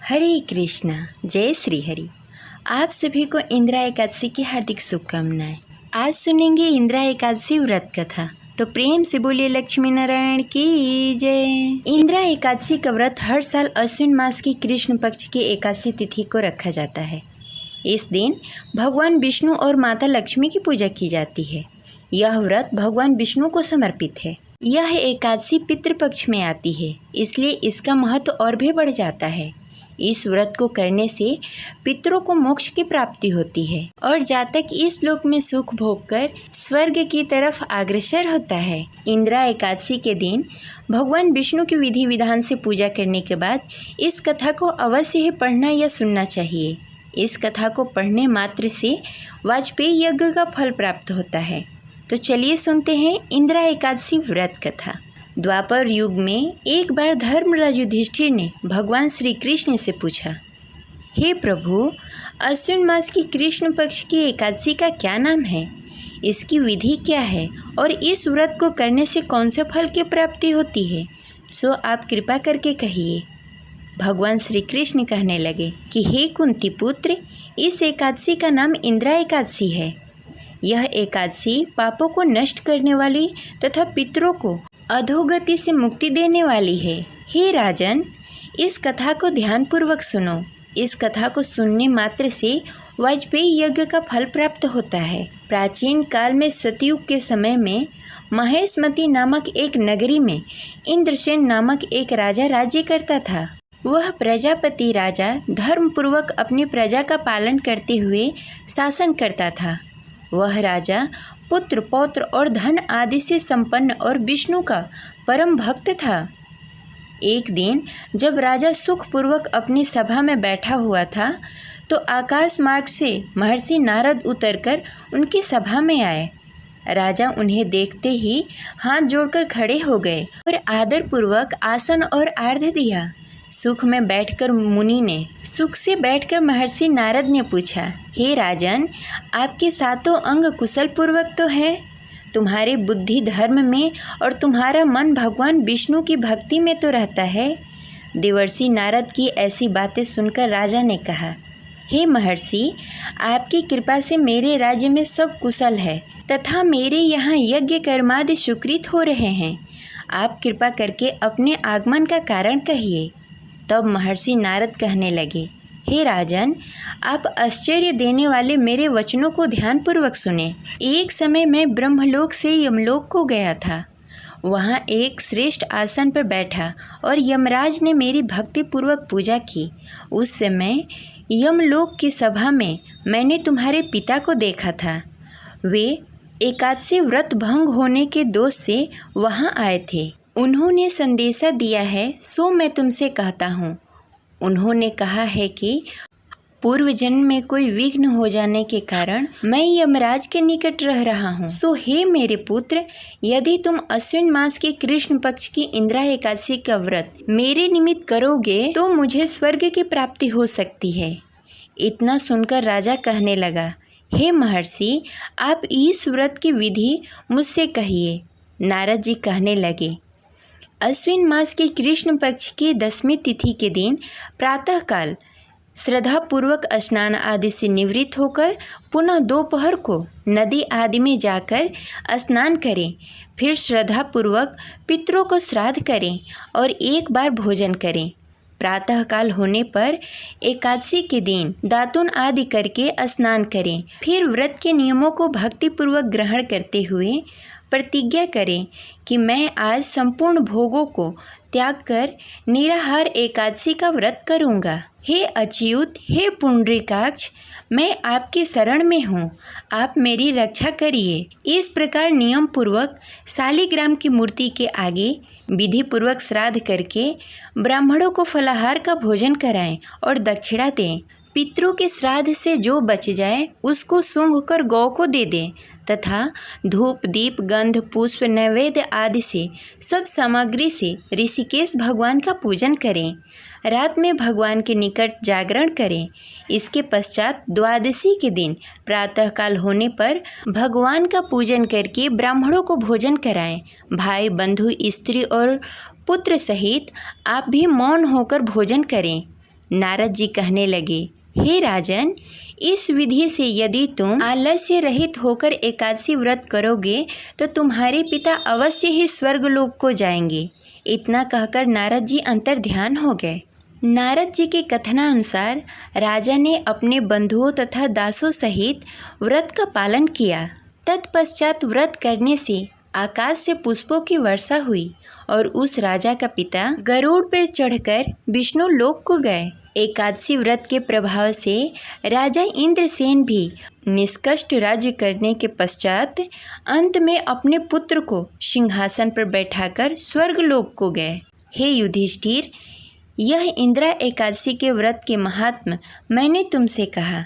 हरे कृष्णा, जय श्री हरि। आप सभी को इंदिरा एकादशी की हार्दिक शुभकामनाएं। आज सुनेंगे इंदिरा एकादशी व्रत कथा, तो प्रेम से बोलिए लक्ष्मी नारायण की जय। इंदिरा एकादशी का व्रत हर साल अश्विन मास की कृष्ण पक्ष की एकादशी तिथि को रखा जाता है। इस दिन भगवान विष्णु और माता लक्ष्मी की पूजा की जाती है। यह व्रत भगवान विष्णु को समर्पित है। यह एकादशी पितृपक्ष में आती है, इसलिए इसका महत्व और भी बढ़ जाता है। इस व्रत को करने से पितरों को मोक्ष की प्राप्ति होती है और जातक इस लोक में सुख भोग कर स्वर्ग की तरफ अग्रसर होता है। इंदिरा एकादशी के दिन भगवान विष्णु की विधि विधान से पूजा करने के बाद इस कथा को अवश्य ही पढ़ना या सुनना चाहिए। इस कथा को पढ़ने मात्र से वाजपेयी यज्ञ का फल प्राप्त होता है। तो चलिए सुनते हैं इंदिरा एकादशी व्रत कथा। द्वापर युग में एक बार धर्मराज युधिष्ठिर ने भगवान श्री कृष्ण से पूछा, हे प्रभु, अश्विन मास की कृष्ण पक्ष की एकादशी का क्या नाम है? इसकी विधि क्या है और इस व्रत को करने से कौन से फल की प्राप्ति होती है? सो आप कृपा करके कहिए। भगवान श्री कृष्ण कहने लगे कि हे कुंती पुत्र, इस एकादशी का नाम इंदिरा एकादशी है। यह एकादशी पापों को नष्ट करने वाली तथा पितरों को अधोगति से मुक्ति देने वाली है। हे राजन, इस कथा को ध्यानपूर्वक सुनो। इस कथा को सुनने मात्र से वाजपेयी यज्ञ का फल प्राप्त होता है। प्राचीन काल में सतयुग के समय में महेशमती नामक एक नगरी में इंद्रसेन नामक एक राजा राज्य करता था। वह प्रजापति राजा धर्मपूर्वक अपनी प्रजा का पालन करते हुए शासन करता था। वह राजा पुत्र पौत्र और धन आदि से संपन्न और विष्णु का परम भक्त था। एक दिन जब राजा सुखपूर्वक अपनी सभा में बैठा हुआ था तो आकाश मार्ग से महर्षि नारद उतरकर उनकी सभा में आए। राजा उन्हें देखते ही हाथ जोड़कर खड़े हो गए और आदरपूर्वक आसन और आर्घ्य दिया। सुख में बैठकर मुनि ने सुख से बैठकर महर्षि नारद ने पूछा, हे राजन, आपके सातों अंग कुशल पूर्वक तो है? तुम्हारी बुद्धि धर्म में और तुम्हारा मन भगवान विष्णु की भक्ति में तो रहता है। देवर्षि नारद की ऐसी बातें सुनकर राजा ने कहा, हे महर्षि, आपकी कृपा से मेरे राज्य में सब कुशल है तथा मेरे यहाँ यज्ञ कर्मादि सुकृत हो रहे हैं। आप कृपा करके अपने आगमन का कारण कहिए। तब महर्षि नारद कहने लगे, हे राजन, आप आश्चर्य देने वाले मेरे वचनों को ध्यानपूर्वक सुने। एक समय मैं ब्रह्मलोक से यमलोक को गया था। वहाँ एक श्रेष्ठ आसन पर बैठा और यमराज ने मेरी भक्तिपूर्वक पूजा की। उस समय यमलोक की सभा में मैंने तुम्हारे पिता को देखा था। वे एकादशी व्रत भंग होने के दोष से वहाँ आए थे। उन्होंने संदेशा दिया है, सो मैं तुमसे कहता हूँ। उन्होंने कहा है कि पूर्व जन्म में कोई विघ्न हो जाने के कारण मैं यमराज के निकट रह रहा हूँ। सो हे मेरे पुत्र, यदि तुम अश्विन मास के कृष्ण पक्ष की इंदिरा एकादशी का व्रत मेरे निमित्त करोगे तो मुझे स्वर्ग की प्राप्ति हो सकती है। इतना सुनकर राजा कहने लगा, हे महर्षि, आप इस व्रत की विधि मुझसे कहिए। नारद जी कहने लगे, अश्विन मास के कृष्ण पक्ष की 10वीं तिथि के दिन प्रातःकाल श्रद्धापूर्वक स्नान आदि से निवृत्त होकर पुनः दोपहर को नदी आदि में जाकर स्नान करें। फिर श्रद्धापूर्वक पितरों को श्राद्ध करें और एक बार भोजन करें। प्रातःकाल होने पर एकादशी के दिन दातुन आदि करके स्नान करें। फिर व्रत के नियमों को भक्तिपूर्वक ग्रहण करते हुए प्रतिज्ञा करें कि मैं आज संपूर्ण भोगों को त्याग कर निराहार एकादशी का व्रत करूँगा। हे अच्युत, हे पुंडरीकाक्ष, मैं आपके शरण में हूँ, आप मेरी रक्षा करिए। इस प्रकार नियम पूर्वक शालिग्राम की मूर्ति के आगे विधि पूर्वक श्राद्ध करके ब्राह्मणों को फलाहार का भोजन कराएं और दक्षिणा दें। पितरों के श्राद्ध से जो बच जाए उसको सूंघ कर गौ को दे दें तथा धूप दीप गंध पुष्प नैवेद्य आदि से सब सामग्री से ऋषिकेश भगवान का पूजन करें। रात में भगवान के निकट जागरण करें। इसके पश्चात द्वादशी के दिन प्रातःकाल होने पर भगवान का पूजन करके ब्राह्मणों को भोजन कराएं। भाई बंधु स्त्री और पुत्र सहित आप भी मौन होकर भोजन करें। नारद जी कहने लगे, हे राजन, इस विधि से यदि तुम आलस्य रहित होकर एकादशी व्रत करोगे तो तुम्हारे पिता अवश्य ही स्वर्गलोक को जाएंगे। इतना कहकर नारद जी अंतर्ध्यान हो गए। नारद जी के कथनानुसार राजा ने अपने बंधुओं तथा दासों सहित व्रत का पालन किया। तत्पश्चात व्रत करने से आकाश से पुष्पों की वर्षा हुई और उस राजा का पिता गरुड़ पर चढ़कर विष्णु लोक को गए। एकादशी व्रत के प्रभाव से राजा इंद्रसेन भी निष्कष्ट राज्य करने के पश्चात अंत में अपने पुत्र को सिंहासन पर बैठाकर स्वर्गलोक को गए। हे युधिष्ठिर, यह इंदिरा एकादशी के व्रत के महात्म मैंने तुमसे कहा।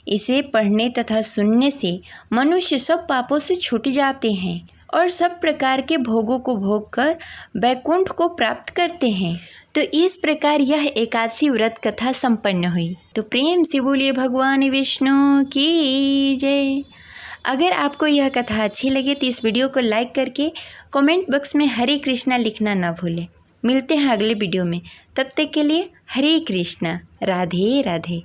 इसे पढ़ने तथा सुनने से मनुष्य सब पापों से छूट जाते हैं और सब प्रकार के भोगों को भोग कर वैकुंठ को प्राप्त करते हैं। तो इस प्रकार यह एकादशी व्रत कथा संपन्न हुई। तो प्रेम से बोलिए भगवान विष्णु की जय। अगर आपको यह कथा अच्छी लगे तो इस वीडियो को लाइक करके कमेंट बॉक्स में हरे कृष्णा लिखना ना भूलें। मिलते हैं अगले वीडियो में, तब तक के लिए हरे कृष्णा, राधे राधे।